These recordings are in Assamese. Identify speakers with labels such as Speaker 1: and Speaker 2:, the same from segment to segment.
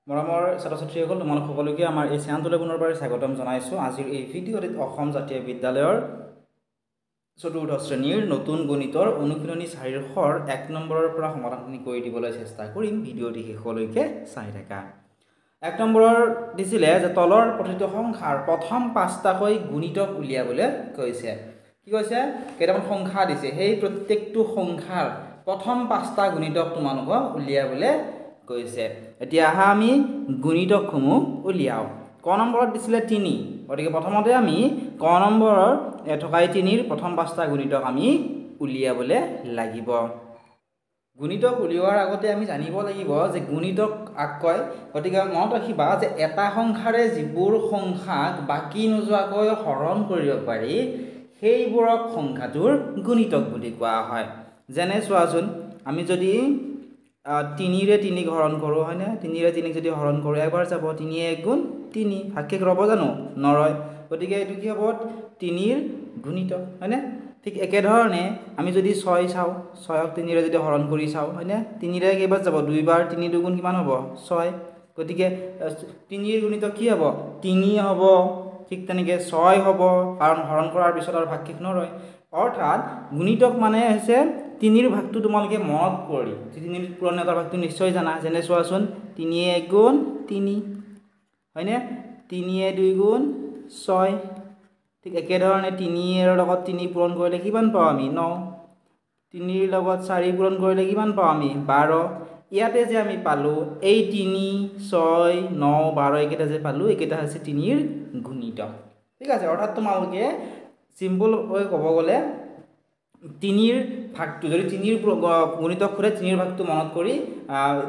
Speaker 1: মৰমৰ ছাত্ৰ-ছাত্ৰীসকল তোমালোক সকলোকে আমাৰ এই চেনেলটোলৈ পুনৰবাৰ স্বাগতম জনাইছোঁ। আজিৰ এই ভিডিঅ'টিত অসম জাতীয় বিদ্যালয়ৰ চতুৰ্থ শ্ৰেণীৰ নতুন গণিতৰ অনুশীলনী ৪ৰ ১ নম্বৰৰ পৰা সমাধানখিনি কৰি দিবলৈ চেষ্টা কৰিম। ভিডিঅ'টি শেষলৈকে চাই থাকা। ১ নম্বৰৰ দিছিলে যে তলৰ প্ৰতিটো সংখ্যাৰ প্ৰথম ৫টাকৈ গুণিতক উলিয়াবলৈ কৈছে। কি কৈছে? কেইটামান সংখ্যা দিছে, সেই প্ৰত্যেকটো সংখ্যাৰ প্ৰথম ৫টা গুণিতক তোমালোকক উলিয়াবলৈ কৈছে। এতিয়া আহা আমি গুণিতকসমূহ উলিয়াও। ক নম্বৰত দিছিলে ৩, গতিকে প্ৰথমতে আমি ক নম্বৰৰ থকা ৩ৰ প্ৰথম ৫টা গুণিতক আমি উলিয়াবলৈ লাগিব। গুণিতক উলিওৱাৰ আগতে আমি জানিব লাগিব যে গুণিতক কয়, গতিকে মনত ৰাখিবা যে এটা সংখ্যাৰে যিবোৰ সংখ্যাক বাকী নোযোৱাকৈ হৰণ কৰিব পাৰি সেইবোৰক সংখ্যাটোৰ গুণিতক বুলি কোৱা হয়। যেনে চোৱাচোন, আমি যদি ৩ৰে ৩ক হৰণ কৰোঁ, হয়নে? ৩ৰে ৩ক যদি হৰণ কৰোঁ এবাৰ যাব, ৩ × ১ = ৩, ভাগশেষ ৰ'ব জানো? নৰয়। গতিকে এইটো কি হ'ব? ৩ৰ গুণিতক, হয়নে? ঠিক একেধৰণে আমি যদি ৬ চাওঁ, ৬ক ৩ৰে যদি হৰণ কৰি চাওঁ, হয়নে? ৩ৰে কেইবাৰ যাব? ২বাৰ, ৩ × ২ = কিমান হ'ব? ৬। গতিকে ৩ৰ গুণিতক কি হ'ব? ৩ হ'ব। ঠিক তেনেকৈ ৬ হ'ব, কাৰণ হৰণ কৰাৰ পিছত আৰু ভাগশেষ নৰয়। অৰ্থাৎ গুণিতক মানে হৈছে ৩ৰ ভাগটো তোমালোকে মনত কৰি ৩ৰ পুৰণিয়া ভাগটো নিশ্চয় জানা। যেনে চোৱাচোন, ৩ × ১ = ৩, হয়নে? ৩ × ২ = ৬। ঠিক একেধৰণে ৩ৰ লগত ৩ পূৰণ কৰিলে কিমান পাওঁ আমি? ৯। ৩ৰ লগত ৪ পূৰণ কৰিলে কিমান পাওঁ আমি? ১২। ইয়াতে যে আমি পালোঁ এই ৩, ৬, ৯, ১২ এইকেইটা যে পালোঁ, এইকেইটা হৈছে ৩ৰ গুণিতক। ঠিক আছে, অৰ্থাৎ তোমালোকে চিম্পলকৈ ক'ব গ'লে ৩ৰ ভাগটো, যদি ৩ৰ গুণিতক সোধে ৩ৰ ভাগটো মনত কৰি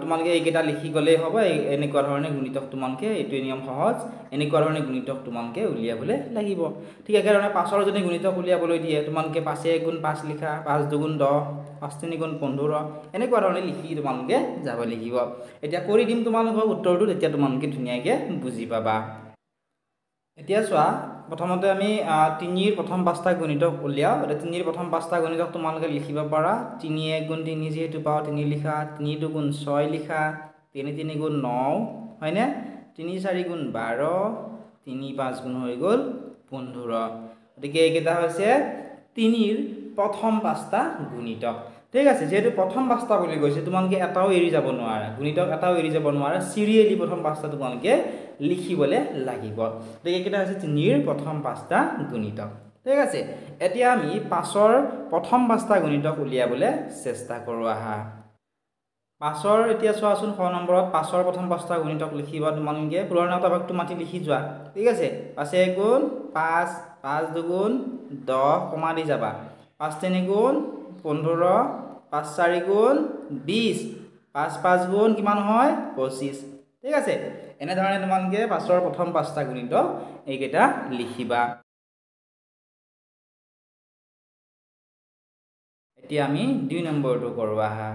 Speaker 1: তোমালোকে এইকেইটা লিখি গ'লেই হ'ব। এনেকুৱা ধৰণে গুণিতক তোমালোকে, এইটোৱে নিয়ম সহজ, এনেকুৱা ধৰণে গুণিতক তোমালোকে উলিয়াবলৈ লাগিব। ঠিক একেধৰণে ৫ৰ যদি গুণিতক উলিয়াবলৈ দিয়ে, তোমালোকে ৫ × ১ = ৫ লিখা, ৫ × ২ = ১০, ৫ × ৩ = ১৫, এনেকুৱা ধৰণে লিখি তোমালোকে যাব লাগিব। এতিয়া কৰি দিম তোমালোকৰ উত্তৰটো, তেতিয়া তোমালোকে ধুনীয়াকৈ বুজি পাবা। এতিয়া চোৱা, প্ৰথমতে আমি ৩ৰ প্ৰথম ৫টা গুণিতক উলিয়াওঁ। ৩ৰ প্ৰথম ৫টা গুণিতক তোমালোকে লিখিব পাৰা। ৩ × ১ = ৩ যিহেতু পাওঁ, ৩ লিখা, ৩ × ২ = ৬ লিখা, ৩ × ৩ = ৯, হয়নে? ৩ × ৪ = ১২, ৩ × ৫ = হৈ গ'ল ১৫। গতিকে এইকেইটা হৈছে ৩ৰ প্ৰথম ৫টা গুণিতক। ঠিক আছে, যিহেতু প্ৰথম ৫টা বুলি কৈছে, তোমালোকে এটাও এৰি যাব নোৱাৰা, গুণিতক এটাও এৰি যাব নোৱাৰা, চিৰিয়েলি প্ৰথম ৫টা তোমালোকে লিখিবলৈ লাগিব। গতিকে এইকেইটা হৈছে ৩ৰ প্ৰথম ৫টা গুণিতক। ঠিক আছে, এতিয়া আমি ৫ৰ প্ৰথম ৫টা গুণিতক উলিয়াবলৈ চেষ্টা কৰোঁ। আহা ৫ৰ এতিয়া চোৱাচোন, ক নম্বৰত ৫ৰ প্ৰথম ৫টা গুণিতক লিখিবা তোমালোকে। পুৰণা ভাগটো মাতি লিখি যোৱা। ঠিক আছে, ৫ × ১ = ৫, ৫ × ২ = ১০, কমা দি যাবা, ৫ × ৩ = ১৫, ৫ × ৪ = ২০, ৫ × ৫ = কিমান হয়? ২৫। ঠিক আছে, এনেধৰণে তোমালোকে ৫ৰ প্ৰথম ৫টা গুণিতক এইকেইটা লিখিবা। এতিয়া আমি ২ নম্বৰটো কৰোঁ। আহা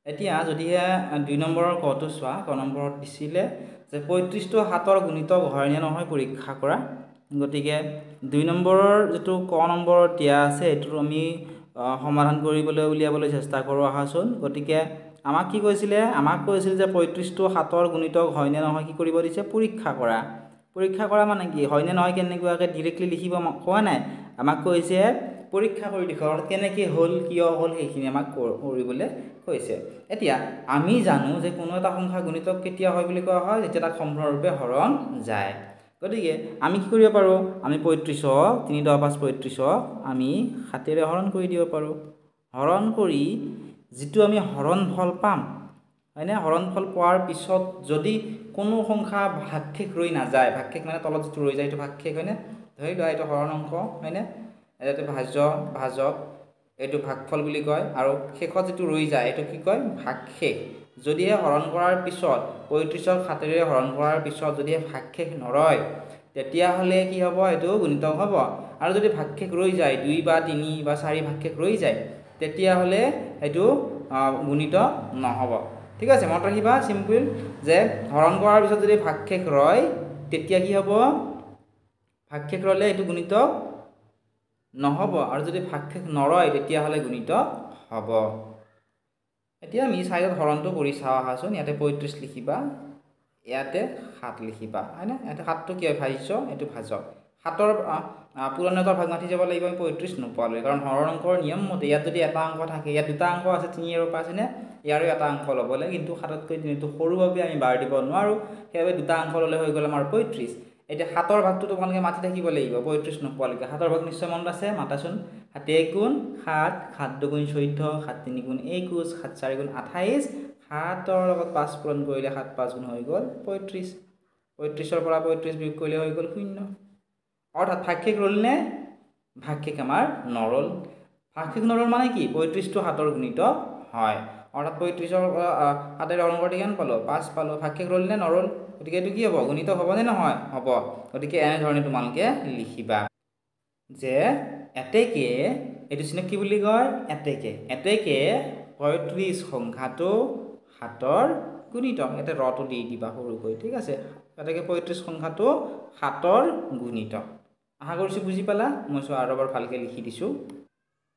Speaker 1: এতিয়া যদিহে ২ নম্বৰৰ কটো চোৱা, ক নম্বৰত দিছিলে যে ৩৫টো ৭ৰ গুণিতক হয় নে নহয় পৰীক্ষা কৰা। গতিকে ২ নম্বৰৰ যিটো ক নম্বৰত দিয়া আছে, এইটো আমি সমাধান কৰিবলৈ উলিয়াবলৈ চেষ্টা কৰোঁ। আহাচোন, গতিকে আমাক কি কৈছিলে? আমাক কৈছিল যে ৩৫টো 7ৰ গুণিতক হয় নে নহয় কি কৰিব দিছে? পৰীক্ষা কৰা। পৰীক্ষা কৰা মানে কি? হয় নে নহয় কেনেকুৱাকৈ ডিৰেক্টলি লিখিব কোৱা নাই, আমাক কৈছে পৰীক্ষা কৰি দেখুৱাওক, কেনেকৈ হ'ল, কিয় হ'ল, সেইখিনি আমাক কৰিবলৈ কৈছে। এতিয়া আমি জানো যে কোনো এটা সংখ্যা গুণিতক কেতিয়া হয় বুলি কোৱা হয়? যেতিয়া তাক সম্পূৰ্ণৰূপে হৰণ যায়। গতিকে আমি কি কৰিব পাৰোঁ? আমি ৩৫ক ৩ × ১০ = ৩৫ক আমি ৭ৰে হৰণ কৰি দিব পাৰোঁ। হৰণ কৰি যিটো আমি হৰণফল পাম, হয়নে? হৰণফল পোৱাৰ পিছত যদি কোনো সংখ্যা ভাগশেষ ৰৈ নাযায়, ভাগশেষ মানে তলত যিটো ৰৈ যায় এইটো ভাগশেষ, হয়নে? ধৰি লোৱা এইটো হৰণ অংক, হয়নে? এইটো ভাজ্য, ভাজক, এইটো ভাগফল বুলি কয়, আৰু শেষত যিটো ৰৈ যায় এইটো কি কয়? ভাগশেষ। যদিহে হৰণ কৰাৰ পিছত ৩৫ক ৭ৰে হৰণ কৰাৰ পিছত যদিহে ভাগশেষ নৰয়, তেতিয়াহ'লে কি হ'ব? এইটো গুণিতক হ'ব। আৰু যদি ভাগশেষ ৰৈ যায়, ২ বা ৩ বা ৪ ভাগশেষ ৰৈ যায়, তেতিয়াহ'লে এইটো গুণিতক নহ'ব। ঠিক আছে, মনত ৰাখিবা চিম্পল, যে হৰণ কৰাৰ পিছত যদি ভাগশেষ ৰয় তেতিয়া কি হ'ব? ভাগশেষ ৰ'লে এইটো গুণিতক নহ'ব, আৰু যদি ভাগশেষ নৰয় তেতিয়াহ'লে গুণিতক হ'ব। এতিয়া আমি 4ত হৰণটো কৰি চাওঁ আহাচোন ইয়াতে 35 লিখিবা ইয়াতে 7 লিখিবা হয়নে ইয়াতে 7টো কি হয় ভাজ্য এটো ভাজক 7ৰ পুৰণতৰ ভাগ মাতি যাব লাগিব আমি 35 নপালে কাৰণ হৰণ অংকৰ নিয়ম মতে ইয়াত যদি এটা অংক থাকে ইয়াত দুটা অংক আছে 3 আৰু 5 নে ইয়াৰো এটা অংক ল'বলে কিন্তু 7তকৈ 3টো সৰু বাবে আমি বাৰ দিব নোৱাৰো হেবে দুটা অংক ল'লে হৈ গ'ল আমাৰ 35 এটা 7ৰ ভাগটো তোমালোকে মাতি থাকিব লাগিব 35 নপালেকে 7ৰ ভাগ নিশ্চয় মনত আছে মাতাচোন 7 1 গুণ 7 7 2 গুণ 14 7 3 গুণ 21 7 4 গুণ 28 7ৰ লগত 5 পূৰণ কৰিলে 7 5 গুণ হৈ গ'ল 35 35ৰ পৰা 35 বিয়োগ কৰিলে হৈ গ'ল 0 অৰ্থাৎ ভাগশেষ ৰল নে ভাগশেষ আমাৰ নৰল ভাগশেষ নৰল মানে কি 35 টো 7ৰ গুণিত হয় অৰ্থাৎ 35ৰ 7ৰ হৰণ কৰি কিমান পালো 5 পালো ভাগশেষ ৰল নে নৰল গতিকে এটো কি হ'ব গুণিত হ'ব নে নহয় হ'ব গতিকে এনে ধৰণে তোমালোকে লিখিবা যে এতেকে এটো চিনক কি বুলি কয় এতেকে 35 সংখ্যাটো 7ৰ গুণিতক এটা ৰটো দি দিবা সৰুকৈ ঠিক আছে এতেকে 35 সংখ্যাটো 7ৰ গুণিতক আশা কৰিছো বুজি পালা মই আৰু এবাৰ ভালকে লিখি দিছো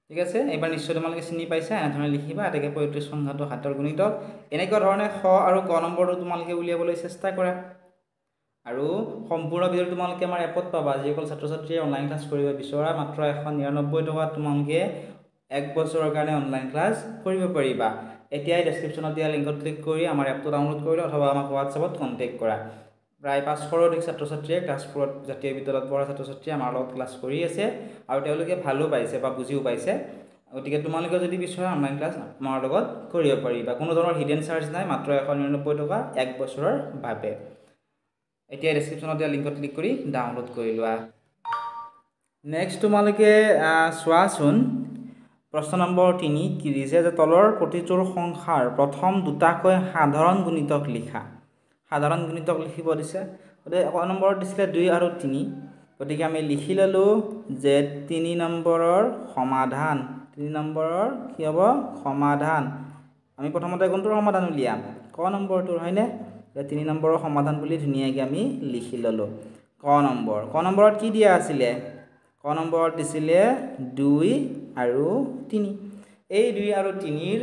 Speaker 1: ঠিক আছে এবাৰ নিশ্চয় তোমালোকে চিনি পাইছা এনে ধৰণে লিখিবা এতেকে 35 সংখ্যাটো 7ৰ গুণিতক এনেকুৱা ধৰণে খ আৰু ক নম্বৰটো তোমালোকে উলিয়াবলৈ চেষ্টা কৰা আৰু সম্পূৰ্ণ ভিডিও তোমালোকে আমাৰ এপত পাবা যিসকল ছাত্ৰ ছাত্ৰীয়ে অনলাইন ক্লাছ কৰিব বিচৰা মাত্ৰ 199 টকা তোমালোকে এক বছৰৰ কাৰণে অনলাইন ক্লাছ কৰিব পাৰিবা এতিয়াই ডেসক্ৰিপচনত দিয়া লিংকত ক্লিক কৰি আমাৰ এপটো ডাউনলোড কৰিলে অথবা আমাক WhatsAppত কন্টাক্ট কৰা প্ৰায় 500ৰ অধিক ছাত্ৰ ছাত্ৰীয়ে ক্লাছ 4ত জাতীয় বিদ্যালয়ত পঢ়া ছাত্ৰ ছাত্ৰীয়ে আমাৰ লগত ক্লাছ কৰি আছে আৰু তেওঁলোকে ভালো পাইছে বা বুজিও পাইছে গতিকে তোমালোকে যদি বিচৰা অনলাইন ক্লাছ আমাৰ লগত কৰিব পাৰিবা কোনো ধৰণৰ হিডেন চাৰ্জ নাই মাত্ৰ 199 টকা এক বছৰৰ বাবে এতিয়া ডেসক্ৰিপচনত দিয়া লিংকত ক্লিক কৰি ডাউনলোড কৰি লোৱা নেক্সট তোমালোকে চোৱাচোন প্ৰশ্ন নম্বৰ 3 কি দিছে যে তলৰ প্ৰতিটোৰ সংখ্যাৰ প্ৰথম দুটাকৈ সাধাৰণ গুণিতক লিখা সাধাৰণ গুণিতক লিখিব দিছে গতিকে এক নম্বৰত দিছিলে 2 আৰু 3 গতিকে আমি লিখি ললো যে 3 নম্বৰৰ সমাধান 3 নম্বৰৰ কি হ'ব সমাধান আমি প্ৰথমতে কোনটোৰ সমাধান উলিয়াম ক নম্বৰটোৰ হয়নে 3 নম্বৰৰ সমাধান বুলি ধুনিয়াকৈ আমি লিখি ললো ক নম্বৰত কি দিয়া আছিল ক নম্বৰত দিছিলে 2 আৰু 3 এই 2 আৰু 3ৰ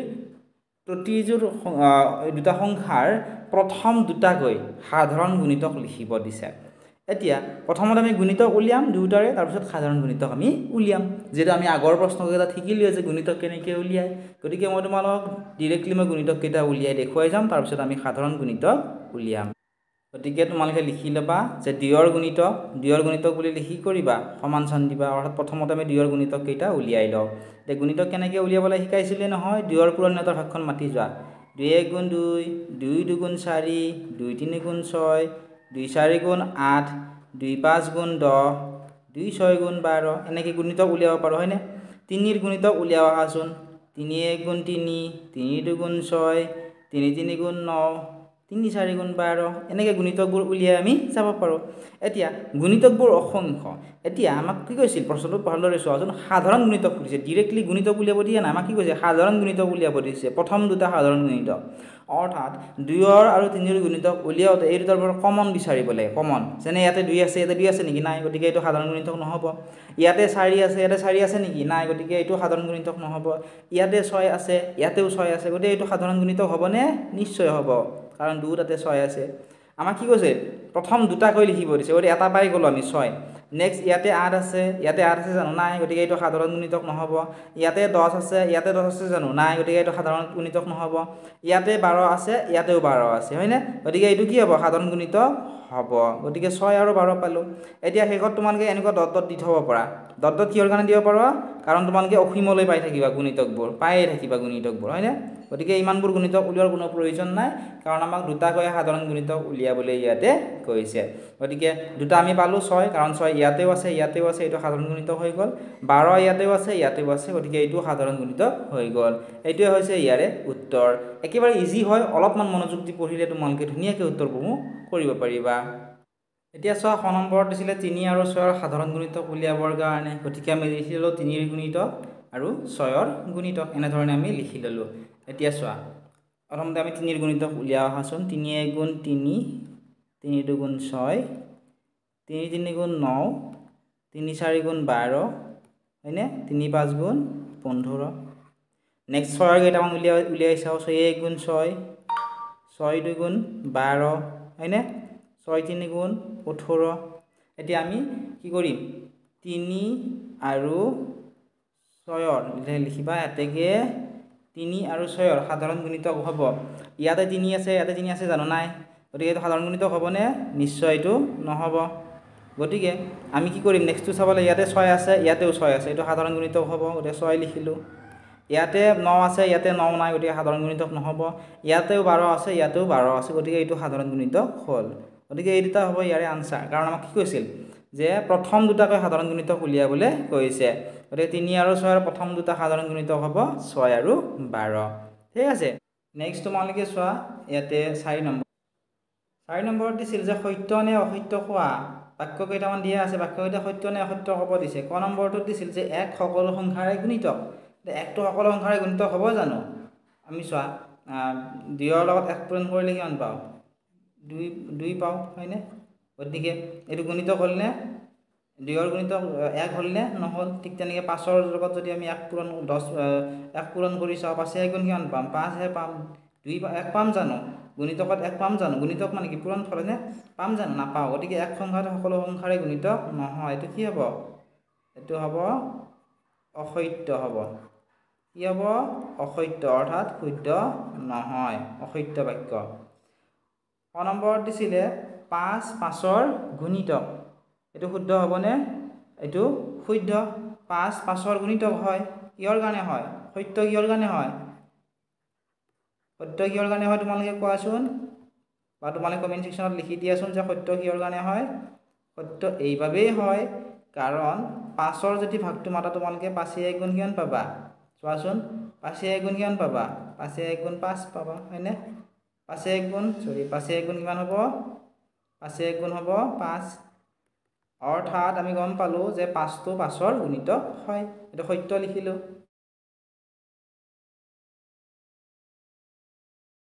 Speaker 1: প্ৰতিযোৰ দুটা সংখ্যাৰ প্ৰথম দুটাকৈ সাধাৰণ গুণিতক লিখিব দিছে এতিয়া প্ৰথমতে আমি গুণিতক উলিয়াম দুটাৰে তাৰ পিছত সাধাৰণ গুণিতক আমি উলিয়াম যেটা আমি আগৰ প্ৰশ্নকেইটা ঠিকিলিও যে গুণিতক কেনেকৈ উলিয়াই গতিকে মই তোমালোক ডাইৰেক্টলি মই গুণিতক কেইটা উলিয়াই দেখুৱাই যাম তাৰ পিছত আমি সাধাৰণ গুণিতক উলিয়াম গতিকে তোমালোকে লিখি লবা যে 2 ৰ গুণিতক বুলি লিখি কৰিবা সমান চিন দিবা অৰ্থাৎ প্ৰথমতে আমি 2 ৰ গুণিতক কেইটা উলিয়াই লও তে গুণিতক কেনেকৈ উলিয়াবলৈ শিকাইছিলে নহয় 2 ৰ পুৰণতৰ ভাগখন মাতি যোৱা 2 1 গুণ 2 2 2 গুণ 4 2 3 গুণ 6 2 4 গুণ 8 2 5 গুণ 10 2 6 গুণ 12 এনেকৈ গুণিতক উলিয়াব পাৰো হয়নে 3 ৰ গুণিতক উলিয়াও আহাচোন 3 1 গুণ 3 3 2 গুণ 6 3 3 গুণ 9 3 4 গুণ 12 এনেকৈ গুণিতকবোৰ উলিয়াই আমি যাব পাৰো এতিয়া গুণিতকবোৰ অসংখ্য এতিয়া আমাক কি কৈছিল প্ৰশ্নটো ভালদৰে চোৱাচোন সাধাৰণ গুণিতক কৰিছে ডাইৰেক্টলি গুণিতক উলিয়াব দিয়া না আমাক কি কৈছে সাধাৰণ গুণিতক উলিয়াব দিছে প্ৰথম দুটা সাধাৰণ গুণিতক অৰ্থাৎ 2 আৰু 3 ৰ গুণিতক উলিয়াওতে এই দুটাৰ পৰা কমন বিচাৰিব লাগে কমন যেনে ইয়াতে 2 আছে ইয়াতে 2 আছে নেকি নাই গতিকে এইটো সাধাৰণ গুণিতক নহব ইয়াতে 4 আছে ইয়াতে 4 আছে নেকি নাই গতিকে এইটো সাধাৰণ গুণিতক নহব ইয়াতে 6 আছে ইয়াতেও 6 আছে গতিকে এইটো সাধাৰণ গুণিতক হবনে নিশ্চয় হ'ব কাৰণ 2 তাতে 6 আছে আমাক কি কৈছে প্ৰথম দুটা কৈ লিখিব দিছে গতিকে এটা পাই গলো আমি 6 নেক্সট ইয়াতে 8 আছে জানো নাই গতিকে এইটো সাধাৰণ গুণিতক নহব ইয়াতে 10 আছে জানো নাই গতিকে এইটো সাধাৰণ গুণিতক নহব ইয়াতে 12 আছে ইয়াতেও 12 আছে হয়নে গতিকে এইটো কি হ'ব সাধাৰণ গুণিতক হ'ব গতিকে 6 আৰু 12 পালো এতিয়া হেকত তোমালোকে এনেকুৱা ডট ডট দি থব পৰা ডট ডট কিহৰ কাৰণে দিব পাৰো কাৰণ তোমালোকে অসীমলৈ পাই থাকিবা গুণিতকবোৰ পাইয়ে থাকিবা গুণিতকবোৰ হয়নে গতিকে ইমানবোৰ গুণিতক উলিওৱাৰ কোনো প্ৰয়োজন নাই কাৰণ আমাক দুটাকৈ সাধাৰণ গুণিতক উলিয়াবলৈ ইয়াতে কৈছে গতিকে দুটা আমি পালো 6 কাৰণ 6 ইয়াতেও আছে এইটো সাধাৰণ গুণিতক হৈ গল 12 ইয়াতেও আছে গতিকে এইটো সাধাৰণ গুণিতক হৈ গল এইটোৱে হৈছে ইয়াৰে উত্তৰ একেবাৰে ইজি হয় অলপমান মনোযোগ দি পঢ়িলে তোমালোকে ধুনীয়াকৈ উত্তৰবোৰ কৰিব পাৰিবা এতিয়া চোৱা খ নম্বৰত দিছিলে 3 আৰু 6 ৰ সাধাৰণ গুণিতক উলিয়াবৰ কাৰণে গতিকে আমি লিখি ললো 3 ৰ গুণিতক আৰু 6 ৰ গুণিতক এনে ধৰণে আমি লিখি ললো এতিয়া চোৱা প্ৰথমতে আমি 3 ৰ গুণিতক উলিয়াও আহাচোন 3 1 গুণ 3 3 2 গুণ 6 3 3 গুণ 9 3 4 গুণ 12 হয়নে 3 5 গুণ 15 নেক্সট 6ৰ কেইটামান উলিয়াই চাওঁ 6 1 গুণ 6 6 2 গুণ 12 হয়নে 6 3 গুণ 18 এতিয়া আমি কি কৰিম 3 আৰু 6ৰ লিখিবা এতেকে 3 আৰু 6ৰ সাধাৰণ গুণিতক হ'ব ইয়াতে 3 আছে জানো নাই গতিকে এইটো সাধাৰণ গুণিতক হ'বনে নিশ্চয় এইটো নহ'ব গতিকে আমি কি কৰিম নেক্সটটো চাবলৈ ইয়াতে 6 আছে ইয়াতেও 6 আছে এইটো সাধাৰণ গুণিতক হ'ব গতিকে 6 লিখিলোঁ ইয়াতে 9 আছে ইয়াতে 9 নাই গতিকে সাধাৰণ গুণিতক নহ'ব ইয়াতেও 12 আছে ইয়াতেও 12 আছে গতিকে এইটো সাধাৰণ গুণিতক হ'ল গতিকে এই দুটা হ'ব ইয়াৰে আনসাৰ কাৰণ আমাক কি কৈছিল যে প্ৰথম দুটাকৈ সাধাৰণ গুণিতক উলিয়াবলৈ কৈছে গতিকে 3 আৰু 6ৰ প্ৰথম দুটা সাধাৰণ গুণিতক হ'ব 6 আৰু 12 ঠিক আছে নেক্সট তোমালোকে চোৱা ইয়াতে 4 নম্বৰত দিছিল যে সত্য নে অসত্য কোৱা বাক্য কেইটামান দিয়া আছে বাক্য কেইটা সত্য নে অসত্য ক'ব দিছে ক নম্বৰটোত দিছিল যে এক সকলো সংখ্যাৰে গুণিতক একটো সকলো সংখ্যাৰে গুণিতক হ'ব জানো আমি চোৱা 2ৰ লগত 1 পূৰণ কৰিলে কিমান পাওঁ 2 পাওঁ হয়নে গতিকে এইটো গুণিতক হ'লনে 2ৰ গুণিতক 1 হ'লনে নহ'ল ঠিক তেনেকৈ 5ৰ লগত যদি আমি 1 পূৰণ কৰি চাওঁ 5 গুণ কিমান পাম 5 হে পাম 2 1 পাম জানো গুণিতকত 1 পাম জানো গুণিতক মানে কি পূৰণ ফলনে পাম জানো নাপাওঁ গতিকে এক সংখ্যাত সকলো সংখ্যাৰে গুণিতক নহয় এইটো কি হ'ব এইটো হ'ব অসত্য হ'ব কি হ'ব অসত্য অৰ্থাৎ শুদ্ধ নহয় অসত্য বাক্য ক নম্বৰত দিছিলে 5 5ৰ গুণিতক এইটো শুদ্ধ হ'বনে এইটো শুদ্ধ 5 5ৰ গুণিতক হয় কিহৰ কাৰণে হয় সত্য কিহৰ কাৰণে হয় সত্য কিহৰ কাৰণে হয় তোমালোকে কোৱাচোন বা তোমালোকে কমেন্ট সেকশনত লিখি দিয়াচোন যে সত্য কিহৰ কাৰণে হয় সত্য এইভাবেই হয় কাৰণ 5ৰ যদি ভাগটো মাতা তোমালোকে 5 গুণ কিমান পাবা চোৱাচোন 5 গুণ কিমান পাবা 5 গুণ 5 পাবা হয়নে 5 গুণ কিমান হ'ব 5 গুণ হ'ব 5 অৰ্থাৎ আমি গম পালো যে 5টো 5ৰ গুণিতক হয় এটা সত্য লিখিলো